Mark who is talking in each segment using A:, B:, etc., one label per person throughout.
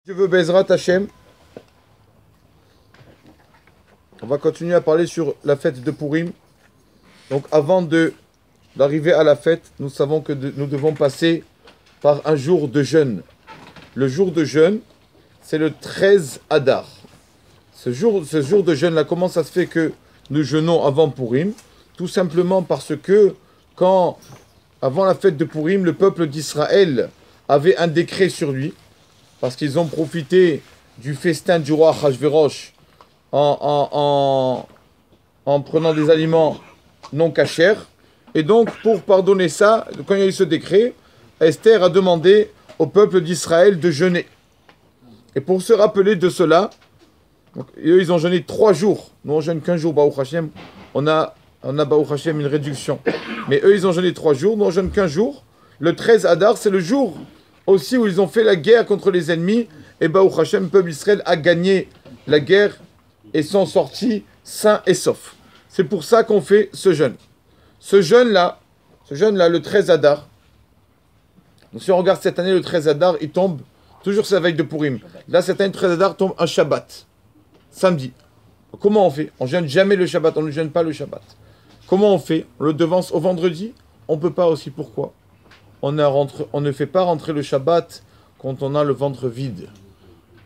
A: Je veux Bezrat Hashem. On va continuer à parler sur la fête de Purim. Donc avant d'arriver à la fête, nous savons que nous devons passer par un jour de jeûne. Le jour de jeûne, c'est le 13 Adar. Ce jour de jeûne-là, comment ça se fait que nous jeûnons avant Purim? Tout simplement parce que avant la fête de Purim, le peuple d'Israël avait un décret sur lui, parce qu'ils ont profité du festin du roi Achashverosh en prenant des aliments non cachers. Et donc, pour pardonner ça, quand il y a eu ce décret, Esther a demandé au peuple d'Israël de jeûner. Et pour se rappeler de cela, eux, ils ont jeûné 3 jours. Nous, on jeûne qu'un jour, Baruch Hashem. On a Baruch Hashem, une réduction. Mais eux, ils ont jeûné 3 jours. Nous, on jeûne qu'un jour. Le 13 Adar, c'est le jour aussi où ils ont fait la guerre contre les ennemis. Et Baruch Hashem, le peuple d'Israël a gagné la guerre et sont sortis sains et saufs. C'est pour ça qu'on fait ce jeûne. Ce jeûne-là, le 13 Adar, donc si on regarde cette année, le 13 Adar, il tombe, toujours c'est la veille de Purim. Là, cette année, le 13 Adar tombe un Shabbat, samedi. Comment on fait? On ne jeûne jamais le Shabbat, on ne jeûne pas le Shabbat. Comment on fait? On le devance au vendredi? On ne peut pas aussi. Pourquoi? On ne fait pas rentrer le Shabbat quand on a le ventre vide.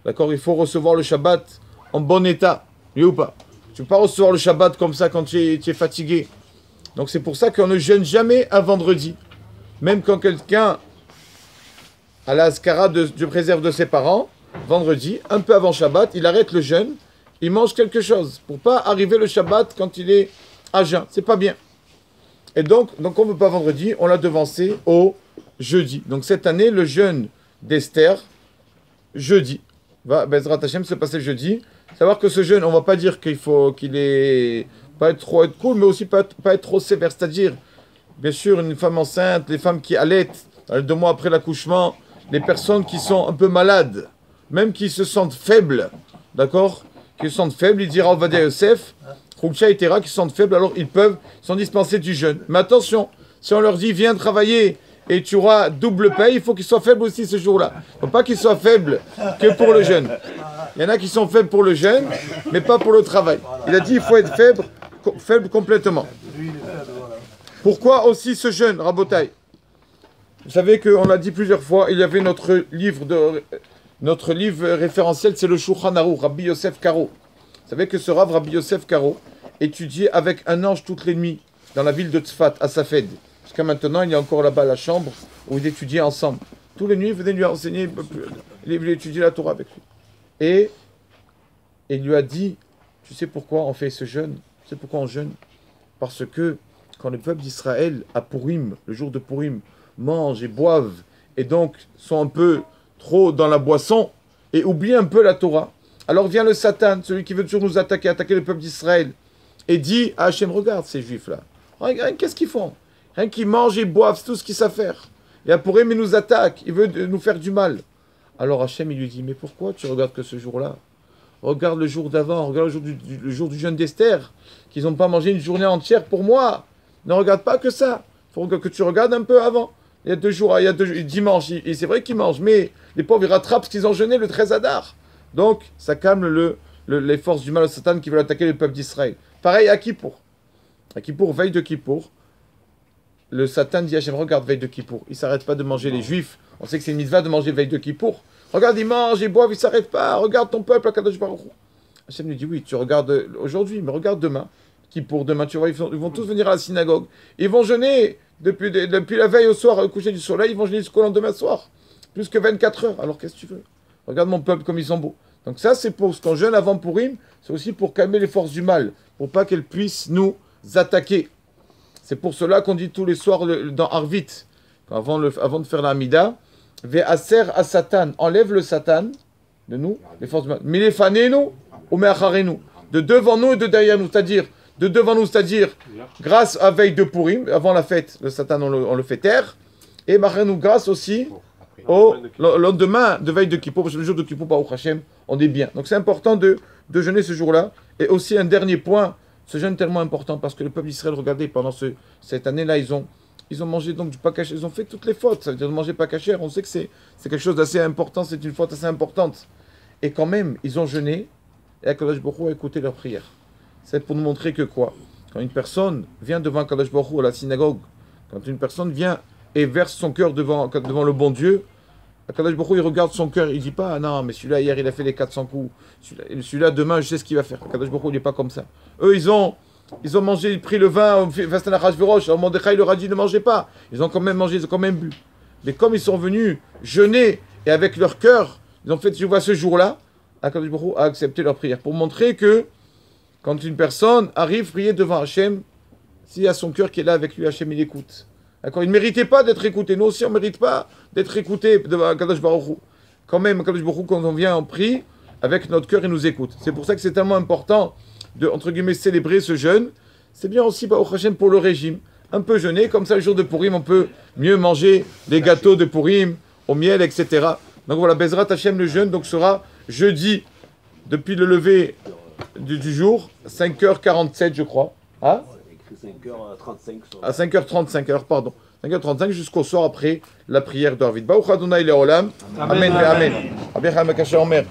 A: D'accord? Il faut recevoir le Shabbat en bon état. Oui ou pas? Tu ne peux pas recevoir le Shabbat comme ça quand tu es fatigué. Donc c'est pour ça qu'on ne jeûne jamais un vendredi. Même quand quelqu'un a la Haskara de préserve de ses parents, vendredi, un peu avant Shabbat, il arrête le jeûne, il mange quelque chose pour pas arriver le Shabbat quand il est à jeun. C'est pas bien. Et donc on ne veut pas vendredi, on l'a devancé au jeudi. Donc cette année, le jeûne d'Esther, jeudi, va Bezrat Hashem se passer jeudi. Savoir que ce jeûne, on va pas dire qu'il est pas être trop cool, mais aussi pas être trop sévère. C'est-à-dire, bien sûr, une femme enceinte, les femmes qui allaitent 2 mois après l'accouchement, les personnes qui sont un peu malades, même qui se sentent faibles, d'accord, qui se sentent faibles, il dira Ovadia Yosef, Khoucha et Tera, qui se sentent faibles, alors ils sont dispensés du jeûne. Mais attention, si on leur dit viens travailler et tu auras double paye, il faut qu'ils soient faibles aussi ce jour-là. Il ne faut pas qu'ils soient faibles que pour le jeûne. Il y en a qui sont faibles pour le jeûne, mais pas pour le travail. Il a dit il faut être faible complètement. Pourquoi aussi ce jeûne, Rabotai? Vous savez qu'on l'a dit plusieurs fois, il y avait notre livre référentiel, c'est le Shulchan Aruch, Rabbi Yosef Karo. Vous savez que ce Rav Rabbi Yosef Karo étudiait avec un ange toutes les nuits dans la ville de Tzfat, à Safed. Jusqu'à maintenant, il y a encore là-bas la chambre où ils étudiaient ensemble. Tous les nuits, il venait lui enseigner, il voulait étudier la Torah avec lui. Et il lui a dit, tu sais pourquoi on fait ce jeûne? Tu sais pourquoi on jeûne? Parce que quand le peuple d'Israël, à Purim, le jour de Purim, mangent et boivent, et donc sont un peu trop dans la boisson, et oublient un peu la Torah, alors vient le Satan, celui qui veut toujours nous attaquer le peuple d'Israël, et dit à Hachem, regarde ces juifs-là, regarde, qu'est-ce qu'ils font? Rien qu'ils mangent et boivent, c'est tout ce qu'ils savent faire. Et à Purim, il nous attaque, il veut nous faire du mal. Alors Hachem, il lui dit, mais pourquoi tu regardes que ce jour-là? Regarde le jour d'avant, regarde le jour du jeûne d'Esther, qu'ils n'ont pas mangé une journée entière pour moi. Ne regarde pas que ça. Il faut que tu regardes un peu avant. Il y a 2 jours, dimanche, et c'est vrai qu'ils mangent, mais les pauvres, ils rattrapent ce qu'ils ont jeûné le 13 Adar. Donc, ça calme les forces du mal au Satan qui veulent attaquer le peuple d'Israël. Pareil à Kippour. À Kippour, veille de Kippour, le Satan dit à Hachem, regarde, veille de Kippour. Il ne s'arrête pas de manger les Juifs. On sait que c'est une mitzvah de manger veille de Kippour. Regarde, ils mangent, ils boivent, ils ne s'arrêtent pas. Regarde ton peuple, Akadosh Baruch Hu. Hachem lui dit, oui, tu regardes aujourd'hui, mais regarde demain. Kippour, demain, tu vois, ils vont tous venir à la synagogue. Ils vont jeûner depuis la veille au soir, au coucher du soleil, ils vont jeûner jusqu'au lendemain soir. Plus que 24 heures. Alors qu'est-ce que tu veux? Regarde mon peuple comme ils sont beaux. Donc ça, c'est pour ce qu'on jeûne avant Purim, c'est aussi pour calmer les forces du mal, pour pas qu'elles puissent nous attaquer. C'est pour cela qu'on dit tous les soirs dans Arvit, avant de faire la Hamida, Ve'aser à Satan, enlève le Satan de nous, les forces du mal. Milefanenu ou me'acharenu, de devant nous et de derrière nous, c'est-à-dire grâce à veille de Purim, avant la fête, le Satan on le fait taire, et macharenu grâce aussi au lendemain de veille de Kippour, parce que le jour de Kippour, Baruch Hashem, on est bien. Donc c'est important de jeûner ce jour-là. Et aussi un dernier point, ce jeûne tellement important parce que le peuple d'Israël, regardez, pendant cette année-là, ils ont ils ont mangé donc du pas caché, ils ont fait toutes les fautes. Ça veut dire de manger pas caché, on sait que c'est quelque chose d'assez important, c'est une faute assez importante. Et quand même, ils ont jeûné, et Akadosh Baruch Hu a écouté leurs prières. C'est pour nous montrer que quoi? Quand une personne vient devant Akadosh Baruch Hu à la synagogue, quand une personne vient et verse son cœur devant le bon Dieu, Akadosh Baruch Hu, il regarde son cœur, il dit pas, ah non, mais celui-là, hier, il a fait les 400 coups. Celui-là, demain, je sais ce qu'il va faire. Akadosh Baruch Hu, il n'est pas comme ça. Eux, ils ont mangé, ils pris le vin, Vastan Achashverosh. Alors Mordechai leur a dit, ne mangez pas. Ils ont quand même mangé, ils ont quand même bu. Mais comme ils sont venus jeûner, et avec leur cœur, ils ont fait, je vois ce jour-là, Akadosh Baruch Hu a accepté leur prière. Pour montrer que, quand une personne arrive prier devant Hachem, s'il y a son cœur qui est là avec lui, Hachem, il écoute. D'accord. Il ne méritait pas d'être écouté. Nous aussi, on ne mérite pas d'être écouté devant Kadosh Baruch Hu. Quand même, Kadosh Baruch Hu, quand on vient en prie, avec notre cœur, il nous écoute. C'est pour ça que c'est tellement important de, entre guillemets, célébrer ce jeûne. C'est bien aussi, Baruch Hashem, pour le régime. Un peu jeûner, comme ça, le jour de Purim, on peut mieux manger les gâteaux de Purim, au miel, etc. Donc voilà, Bezrat Hashem, le jeûne, donc sera jeudi, depuis le lever du jour, 5h47, je crois. Hein?
B: 5h35.
A: À 5h35, alors pardon. 5h35 jusqu'au soir après la prière d'Arvid. Baruch Adonai Leolam. Amen. Amen. Amen.